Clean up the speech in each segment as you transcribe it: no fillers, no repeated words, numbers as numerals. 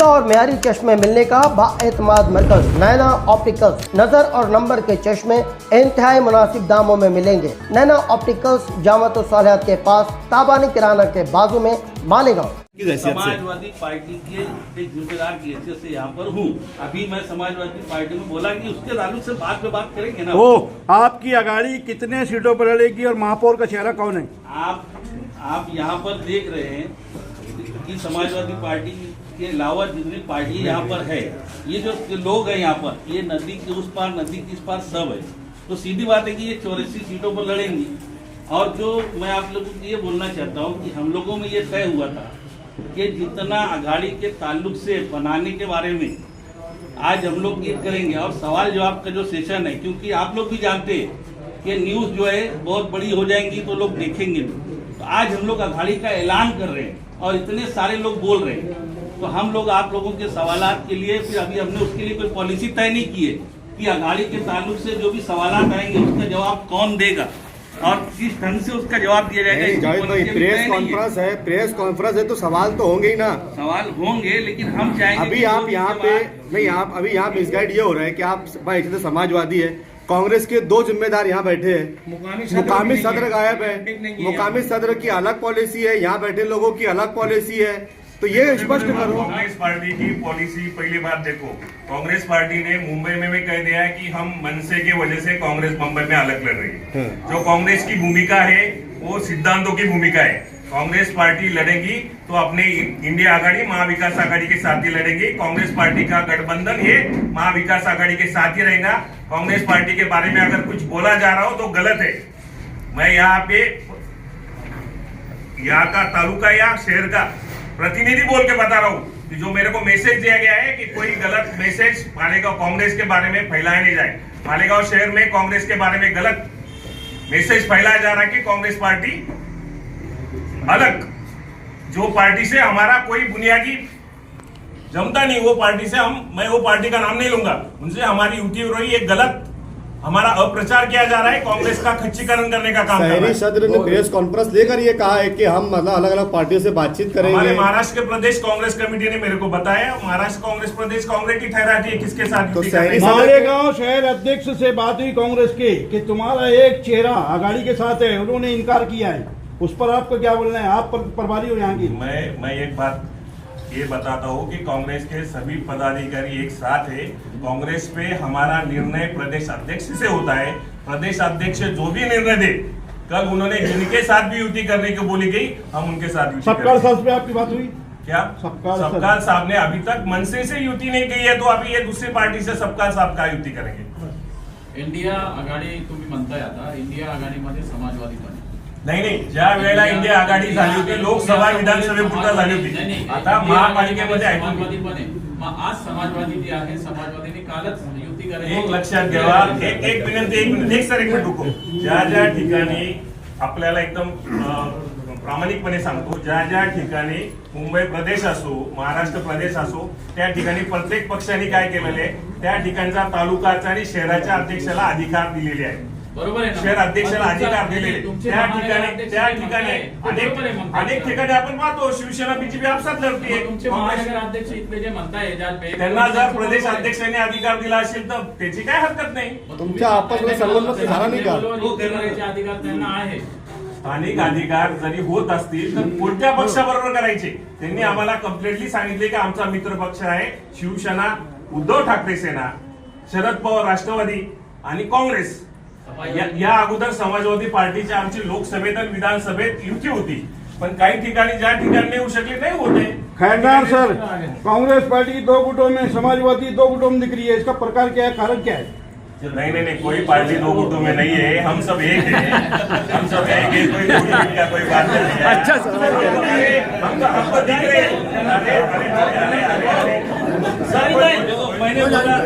और मेयारी चश्मे मिलने का बाएतमाद मरकज नैना ऑप्टिकल्स। नजर और नंबर के चश्मे इंतहाई मुनासिब दामों में मिलेंगे। नैना ऑप्टिकल्स जामत सालिहात के पास, ताबानी किराना के बाजू में, मालेगांव। समाजवादी पार्टी के एक जिम्मेदार की हैसियत से यहाँ पर हूँ। अभी मैं समाजवादी पार्टी में बोला कि उसके ताल्लुक से बाद में बात करेंगे ना। वो आपकी अगाड़ी कितने सीटों पर लड़ेगी और महापौर का चेहरा कौन है? आप यहाँ पर देख रहे हैं कि समाजवादी पार्टी के अलावा जितनी पार्टी यहाँ पर है, ये जो लोग हैं यहाँ पर, ये नदी के उस पार नदी के इस पार सब है। तो सीधी बात है कि ये 84 सीटों पर लड़ेंगी। और जो मैं आप लोगों को ये बोलना चाहता हूँ कि हम लोगों में ये तय हुआ था कि जितना अघाड़ी के ताल्लुक से बनाने के बारे में आज हम लोग ये करेंगे। और सवाल जवाब का जो सेशन है, क्योंकि आप लोग भी जानते हैं कि न्यूज़ जो है बहुत बड़ी हो जाएंगी तो लोग देखेंगे। तो आज हम लोग अघाड़ी का ऐलान कर रहे हैं और इतने सारे लोग बोल रहे हैं, तो हम लोग आप लोगों के सवालात के लिए फिर अभी हमने उसके लिए कोई पॉलिसी तय नहीं की है कि अघाड़ी के ताल्लुक से जो भी सवालात आएंगे उसका जवाब कौन देगा और किस ढंग से उसका जवाब दिया जाएगा। प्रेस कॉन्फ्रेंस है तो सवाल तो होंगे ही ना। सवाल होंगे, लेकिन हम चाहेंगे अभी आप यहाँ पे नहीं, आप अभी यहाँ मिसगाइड ये हो रहा है कि आप भाई तो समाजवादी है, कांग्रेस के 2 जिम्मेदार यहाँ बैठे हैं। मुकामी सदर गायब है, मुकामी सदर की अलग पॉलिसी है, यहाँ बैठे लोगों की अलग पॉलिसी है। तो ये स्पष्ट करो। कांग्रेस पार्टी की पॉलिसी, पहली बात देखो, कांग्रेस पार्टी ने मुंबई में भी कह दिया है कि हम मनसे की वजह से कांग्रेस मुंबई में अलग लड़ रही है। जो कांग्रेस की भूमिका है वो सिद्धांतों की भूमिका है। कांग्रेस पार्टी लड़ेगी तो अपने इंडिया आघाड़ी महाविकास आघाड़ी के साथ ही लड़ेगी। कांग्रेस पार्टी का गठबंधन ये महाविकास आघाड़ी के साथ ही रहेगा। कांग्रेस पार्टी के बारे में अगर कुछ बोला जा रहा हो तो गलत है। मैं यहाँ पे यहाँ का तालुका या शहर का प्रतिनिधि बोल के बता रहा हूँ कि जो मेरे को मैसेज दिया गया है कि कोई गलत मैसेज मालेगांव कांग्रेस के बारे में फैलाया नहीं जाए। मालेगांव शहर में कांग्रेस के बारे में गलत मैसेज फैलाया जा रहा है कि कांग्रेस पार्टी अलग, जो पार्टी से हमारा कोई बुनियादी जमता नहीं, वो पार्टी से मैं वो पार्टी का नाम नहीं लूंगा, उनसे हमारी युति हो रही है। गलत हमारा अप्रचार किया जा रहा है, कांग्रेस का खच्चीकरण करने का काम कर रहा है। सदर ने प्रेस कॉन्फ्रेंस लेकर ये कहा है कि हम मतलब अलग अलग पार्टियों से बातचीत करेंगे। हमारे महाराष्ट्र के प्रदेश कांग्रेस कमेटी ने मेरे को बताया, महाराष्ट्र कांग्रेस प्रदेश कांग्रेस की ठहराती है किसके साथ। मालेगांव शहर अध्यक्ष से बात हुई कांग्रेस के कि तुम्हारा एक चेहरा अघाड़ी के साथ है, उन्होंने इनकार किया है। उस पर आपको क्या बोलना है? आप प्रभारी हो यहाँ की। मैं एक बात ये बताता हूँ कि कांग्रेस के सभी पदाधिकारी एक साथ है। कांग्रेस पे हमारा निर्णय प्रदेश अध्यक्ष से होता है। प्रदेश अध्यक्ष जो भी निर्णय दे, कल उन्होंने जिनके साथ भी युति करने को बोली गई, हम उनके साथ युति सबकाल साहब पे आपकी बात हुई क्या? सबकाल साहब ने अभी तक मनसे से युति नहीं की है, तो अभी ये दूसरी पार्टी से सबकाल साहब का युति करेंगे। इंडिया आघाडी तुम्ही म्हणताय, आता इंडिया आघाडीमध्ये समाजवादी पण नाही, ज्या वेळेला इंडिया आघाडी झाली होती, लोकसभा विधानसभेपुरता झाली होती, आता महापालिकेमध्ये समाजवादी पण आहे। मग आज समाजवादी जी आहे, समाजवादीने कालच युती करायची। एक लक्षात घ्यावा, एक मिनिट एक मिनिट रुको। ज्या ठिकाणी आपल्याला एकदम प्रामाणिकपणे सांगतो, ज्या ठिकाणी मुंबई प्रदेश असो, महाराष्ट्र प्रदेश असो, त्या ठिकाणी प्रत्येक पक्षाने काय केलेले आहे, त्या ठिकाणचा तालुकाचा आणि शहराच्या अध्यक्षाला अधिकार दिलेले आहे। बरोबर आहे, शहर अध्यक्षाला अधिकार दिलेले त्या ठिकाणी अनेक ठिकाणी आपण पाहतो शिवसेना बीजेपी आपसात लढते। तुमचे महानगर अध्यक्ष इथले जे म्हणताय, त्यांना जर प्रदेश अध्यक्षांनी अधिकार दिला असेल तर त्याची काय हरकत नाही। तुमच्या आपस संबंध झाला नाही का? अधिकार त्यांना आहे। स्थानिक अधिकार जरी होत असतील तर कोणत्या पक्षाबरोबर करायचे? त्यांनी आम्हाला कम्प्लिटली सांगितले की आमचा मित्र पक्ष आहे शिवसेना, उद्धव ठाकरे सेना, शरद पवार राष्ट्रवादी आणि काँग्रेस। या अगोदर समाजवादी पार्टीची आमची लोकसभेत आणि विधानसभेत युती होती, पण काही ठिकाणी ज्या ठिकाणी येऊ शकले नाही होते। खैरनार सर, कांग्रेस पार्टी 2 गुटों में, समाजवादी 2 गुटों में दिख रही है, इसका प्रकार क्या है, कारण क्या है? नहीं, कोई पार्टी 2 गुटों में नहीं है, हम सब एक है, हम सब एक है, कोई गुट का कोई बात नहीं है। अच्छा सर, हमको दिख रहे हैं। मैंने बोला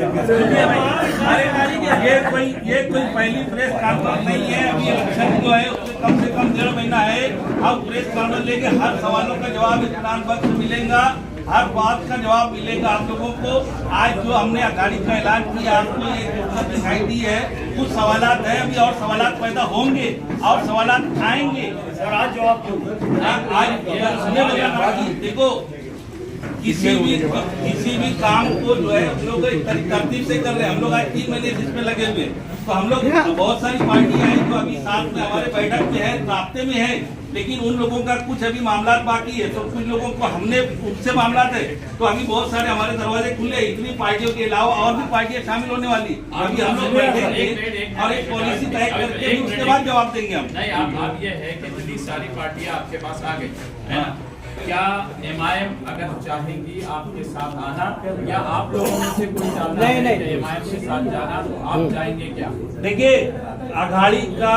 ये कोई पहली प्रेस कॉन्फ्रेंस नहीं है। अभी इलेक्शन जो है उससे कम 1.5 महीना है। अब प्रेस कॉन्फ्रेंस लेके हर सवालों का जवाब इत्मीनान बख्श मिलेगा, हर बात का जवाब मिलेगा आप लोगों को। आज जो हमने अघाड़ी का ऐलान किया, आपको ये जो दिखाई दी है, कुछ सवालात है, अभी और सवालात पैदा होंगे और सवालात आएंगे। और आज जवाब आज देखो, किसी भी काम को जो है हम लोग एक तरतीब से कर रहे हैं। हम लोग आज 3 महीने इसमें लगे हुए हैं। तो हम लोग बहुत सारी पार्टियां हैं जो अभी साथ में हमारे बैठक में है, रास्ते में है, लेकिन उन लोगों का कुछ अभी मामला बाकी है। तो कुछ लोगों को हमने उनसे मामला थे, तो अभी बहुत सारे हमारे दरवाजे खुले। इतनी पार्टियों के अलावा और भी पार्टियां शामिल होने वाली। अभी हम लोग बैठेंगे और एक पॉलिसी तय करके उसके बाद जवाब देंगे हम। नहीं, आप ये है कि इतनी सारी पार्टियां आपके पास आ गई है ना, क्या एमआईएम अगर चाहेंगी आपके साथ आना, या आप लोगों में से कोई चाहता है कि एमआईएम के साथ जाना, तो आप जाएंगे क्या? देखिए, अघाड़ी का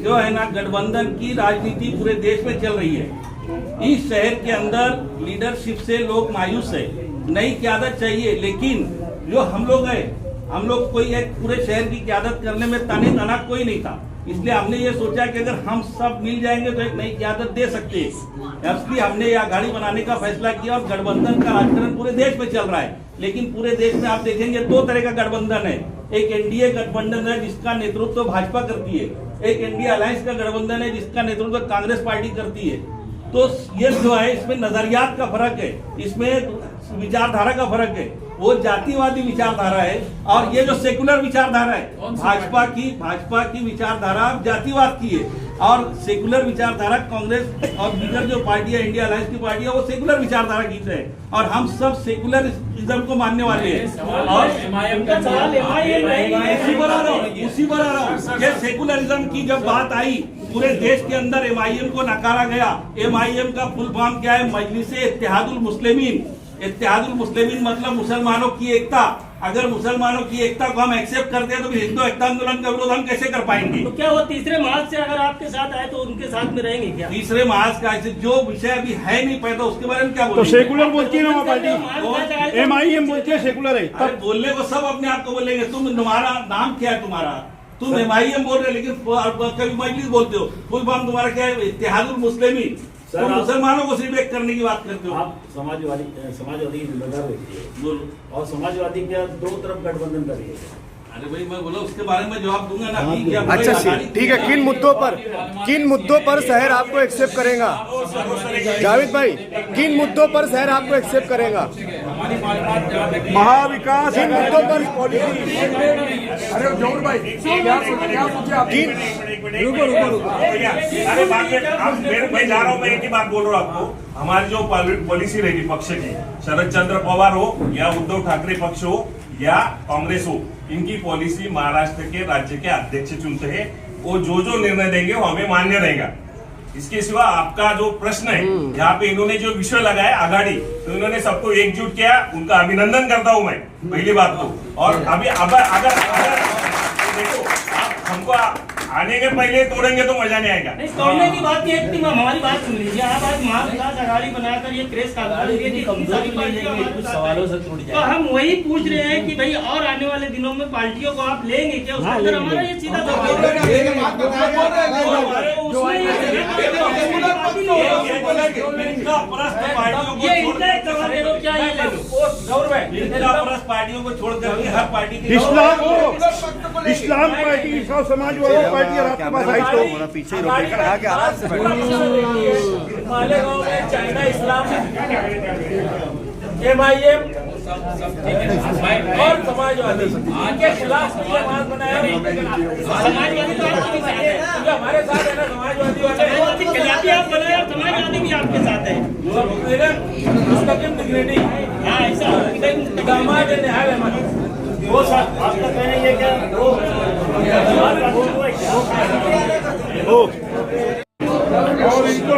जो है ना गठबंधन की राजनीति पूरे देश में चल रही है। इस शहर के अंदर लीडरशिप से लोग मायूस है, नई क़यादत चाहिए। लेकिन जो हम लोग है, हम लोग कोई एक पूरे शहर की क़यादत करने में ताने तना कोई नहीं था। इसलिए हमने ये सोचा कि अगर हम सब मिल जाएंगे तो एक नई क़यादत दे सकते हैं। इसलिए हमने ये अघाड़ी बनाने का फैसला किया और गठबंधन का राजकारण पूरे देश में चल रहा है। लेकिन पूरे देश में आप देखेंगे 2 तरह का गठबंधन है। एक एनडीए गठबंधन है जिसका नेतृत्व भाजपा करती है, एक इंडिया अलायंस का गठबंधन है जिसका नेतृत्व कांग्रेस पार्टी करती है। तो ये जो है इसमें नजरियात का फर्क है, इसमें विचारधारा का फर्क है। वो जातिवादी विचारधारा है और ये जो सेकुलर विचारधारा है भाजपा की विचारधारा जातिवाद की है, और सेकुलर विचारधारा कांग्रेस और दीगर जो पार्टियां इंडिया अलायंस की पार्टियां वो सेकुलर विचारधारा की है, और हम सब सेकुलरिज्म को मानने वाले हैं। और उसी पर आ रहा हूँ, ये सेकुलरिज्म की जब बात आई पूरे देश के अंदर एमआईएम को नकारा गया। एमआईएम का फुल फॉर्म क्या है? मजलिसे इत्तेहादुल मुस्लिमीन। इत्तेहादुल मुस्लिमीन मतलब मुसलमानों की एकता। अगर मुसलमानों की एकता को हम एक्सेप्ट करते हैं तो फिर हिंदू एकता आंदोलन का विरोध हम कैसे कर पाएंगे? तो क्या वो तीसरे महाज से अगर आपके साथ आए तो उनके साथ में रहेंगे क्या? तीसरे महाज का ऐसे जो विषय अभी है नहीं पैदा, उसके बारे में क्या तो बोलेंगे? सेकुलर बोलती है ना वो पार्टी, एमआईएम बोलती है सेकुलर है। अरे बोलने को सब अपने आप को बोलेंगे। तुम्हारा नाम क्या है? तुम्हारा तुम एमआईएम बोल रहे, लेकिन कभी मजलिस बोलते हो। फुल फॉर्म तुम्हारा क्या है? इत्तेहादुल मुस्लिमीन। तो मुसलमानों को सिर्फ एक करने की बात करते हो। आप समाजवादी की जिम्मेदार रहती है, बोलो। और समाजवादी के 2 तरफ गठबंधन कर रही है। अरे भाई मैं बोला उसके बारे में जवाब दूंगा ना। अच्छा ठीक है, किन मुद्दों पर शहर आपको एक्सेप्ट करेगा? जावेद भाई, किन मुद्दों पर शहर आपको एक्सेप्ट करेगा? महाविकास किन मुद्दों पर पॉलिसी? अरे जौहर भाई, अरे मैं जा रहा हूँ, मैं एक ही बात बोल रहा हूँ आपको। हमारी जो पॉलिसी रहेगी पक्ष की, शरद चंद्र पवार हो या उद्धव ठाकरे पक्ष हो या कांग्रेस हो, इनकी पॉलिसी महाराष्ट्र के राज्य के अध्यक्ष चुनते हैं। वो जो निर्णय देंगे वो हमें मान्य रहेगा। इसके सिवा आपका जो प्रश्न है, यहाँ पे इन्होंने जो विषय लगाया अघाड़ी, तो इन्होंने सबको एकजुट किया, उनका अभिनंदन करता हूँ मैं पहली बात तो। और अभी अगर देखो आप हमको आने के पहले तोड़ेंगे तो मजा नहीं आएगा। नहीं, तोड़ने की बात नहीं है। हमारी बात सुन लीजिए। आप आज महाविकास अघाड़ी बनाकर ये प्रेस कुछ सवालों से टूट जाए, तो हम वही पूछ रहे हैं कि भाई और आने वाले दिनों में पार्टियों को आप लेंगे क्या? उसके अंदर हमारा ये सीधा पार्टियों को छोड़ करके हर पार्टी की इस्लाम पार्टी, समाजवादी पार्टी और आपके पास आई तो पीछे ही रोकेगा आगे आराम से मालेगांव में चाइना इस्लाम एमआईएम और समाजवादी के खिलाफ आवाज बनाया। समाजवादी तो हमारे साथ है ना, समाजवादी वाले खिलाफी आप बनाए और समाजवादी भी आपके साथ है। हाँ ऐसा वो साथ आपका कहना ये क्या और इनको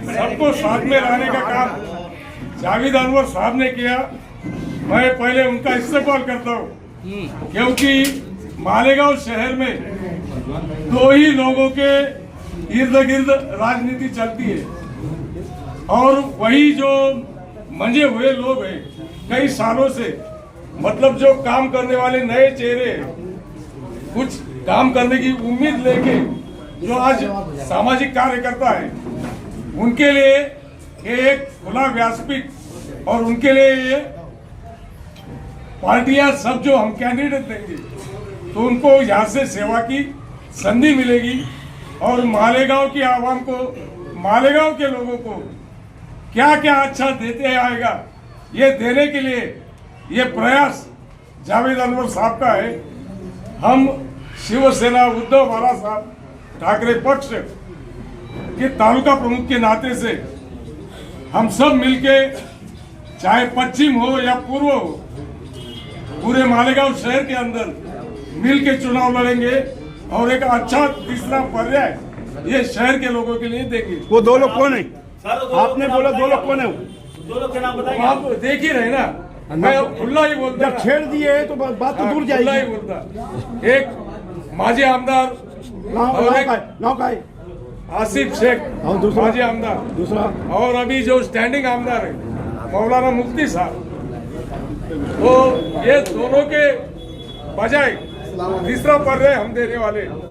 सबको साथ में लाने का काम जावेद अनवर साहब ने किया। मैं पहले उनका इस्तेमाल करता हूँ, क्योंकि मालेगांव शहर में 2 ही लोगों के इर्द गिर्द राजनीति चलती है, और वही जो मंजे हुए लोग हैं कई सालों से, मतलब जो काम करने वाले नए चेहरे कुछ काम करने की उम्मीद लेके जो आज सामाजिक कार्यकर्ता है, उनके लिए ये एक खुला व्यासपीठ, और उनके लिए ये पार्टियां सब जो हम कैंडिडेट देंगे तो उनको यहाँ से सेवा की संधि मिलेगी, और मालेगांव की आवाम को मालेगांव के लोगों को क्या क्या अच्छा देते आएगा, ये देने के लिए ये प्रयास जावेद अनवर साहब का है। हम शिवसेना उद्धव बाळासाहेब ठाकरे पक्ष के तालुका प्रमुख के नाते से हम सब मिलके, चाहे पश्चिम हो या पूर्व हो, पूरे मालेगांव शहर के अंदर मिलके चुनाव लड़ेंगे और एक अच्छा तीसरा पर्याय ये शहर के लोगों के लिए देंगे। वो दो लोग कौन है? सर, आपने बोला दो लोग कौन है? दो लोग के नाम बताइए। आप देख ही रहे ना, मैं खुला ही बोलता, जब छेड़ दिए तो बात तो दूर खुला ही जाएगी। बोलता। एक माजी आमदार और एक नाव का है आसिफ शेख और दूसरा? माजी आमदार, दूसरा और अभी जो स्टैंडिंग आमदार है मौलाना मुफ्ती साहब, तो ये दोनों के बजाय तीसरा पर्याय हम देने वाले हैं।